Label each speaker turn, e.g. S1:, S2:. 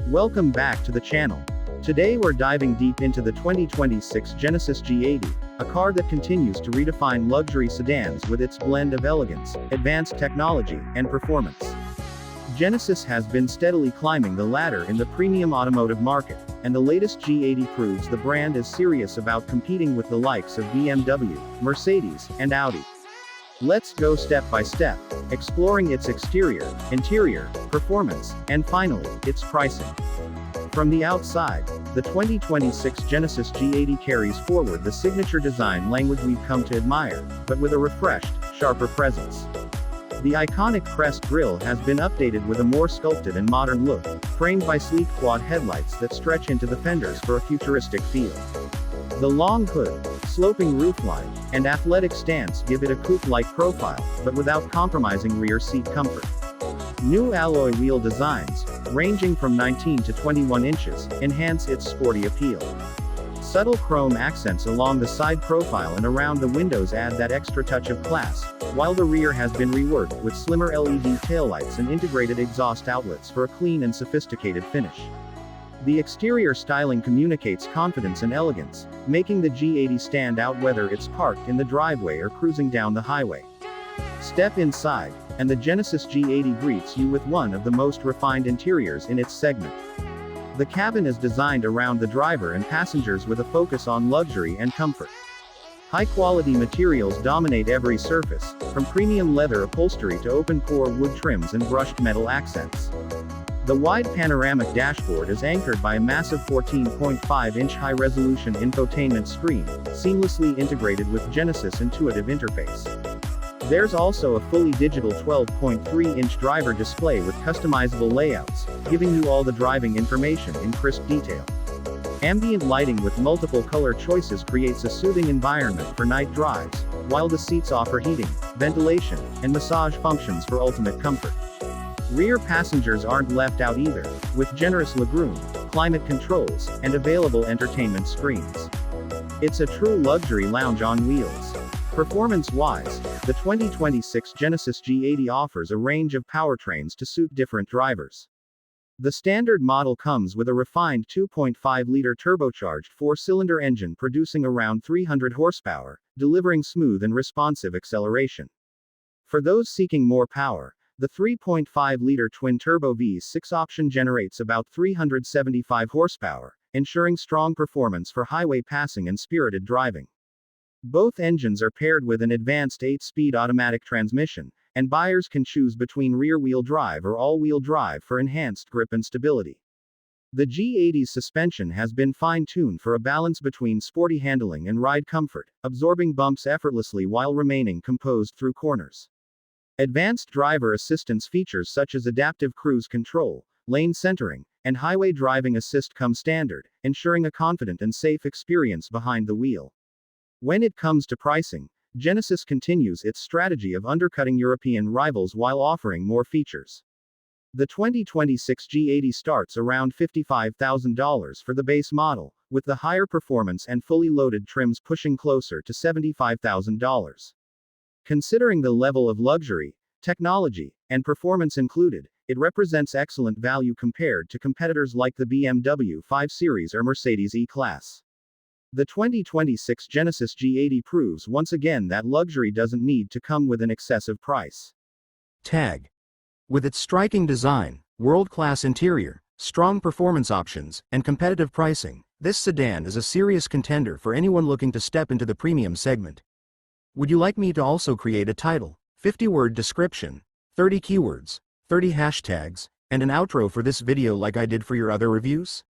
S1: Welcome back to the channel. Today we're diving deep into the 2026 Genesis G80, a car that continues to redefine luxury sedans with its blend of elegance, advanced technology, and performance. Genesis has been steadily climbing the ladder in the premium automotive market, and the latest G80 proves the brand is serious about competing with the likes of BMW, Mercedes, and Audi. Let's go step by step, exploring its exterior, interior, performance, and finally, its pricing. From the outside, the 2026 Genesis G80 carries forward the signature design language we've come to admire, but with a refreshed, sharper presence. The iconic crest grille has been updated with a more sculpted and modern look, framed by sleek quad headlights that stretch into the fenders for a futuristic feel. The long hood, sloping roofline, and athletic stance give it a coupe-like profile, but without compromising rear seat comfort. New alloy wheel designs, ranging from 19 to 21 inches, enhance its sporty appeal. Subtle chrome accents along the side profile and around the windows add that extra touch of class, while the rear has been reworked with slimmer LED taillights and integrated exhaust outlets for a clean and sophisticated finish. The exterior styling communicates confidence and elegance, making the G80 stand out whether it's parked in the driveway or cruising down the highway. Step inside, and the Genesis G80 greets you with one of the most refined interiors in its segment. The cabin is designed around the driver and passengers with a focus on luxury and comfort. High-quality materials dominate every surface, from premium leather upholstery to open-pore wood trims and brushed metal accents. The wide panoramic dashboard is anchored by a massive 14.5-inch high-resolution infotainment screen, seamlessly integrated with Genesis' intuitive interface. There's also a fully digital 12.3-inch driver display with customizable layouts, giving you all the driving information in crisp detail. Ambient lighting with multiple color choices creates a soothing environment for night drives, while the seats offer heating, ventilation, and massage functions for ultimate comfort. Rear passengers aren't left out either, with generous legroom, climate controls, and available entertainment screens. It's a true luxury lounge on wheels. Performance-wise, the 2026 Genesis G80 offers a range of powertrains to suit different drivers. The standard model comes with a refined 2.5-liter turbocharged 4-cylinder engine producing around 300 horsepower, delivering smooth and responsive acceleration. For those seeking more power, the 3.5-liter twin-turbo V6 option generates about 375 horsepower, ensuring strong performance for highway passing and spirited driving. Both engines are paired with an advanced 8-speed automatic transmission, and buyers can choose between rear-wheel drive or all-wheel drive for enhanced grip and stability. The G80's suspension has been fine-tuned for a balance between sporty handling and ride comfort, absorbing bumps effortlessly while remaining composed through corners. Advanced driver assistance features such as adaptive cruise control, lane centering, and highway driving assist come standard, ensuring a confident and safe experience behind the wheel. When it comes to pricing, Genesis continues its strategy of undercutting European rivals while offering more features. The 2026 G80 starts around $55,000 for the base model, with the higher performance and fully loaded trims pushing closer to $75,000. Considering the level of luxury, technology, and performance included, it represents excellent value compared to competitors like the BMW 5 Series or Mercedes E-Class. The 2026 Genesis G80 proves once again that luxury doesn't need to come with an excessive price tag. With its striking design, world-class interior, strong performance options, and competitive pricing, this sedan is a serious contender for anyone looking to step into the premium segment. Would you like me to also create a title, 50-word description, 30 keywords, 30 hashtags, and an outro for this video like I did for your other reviews?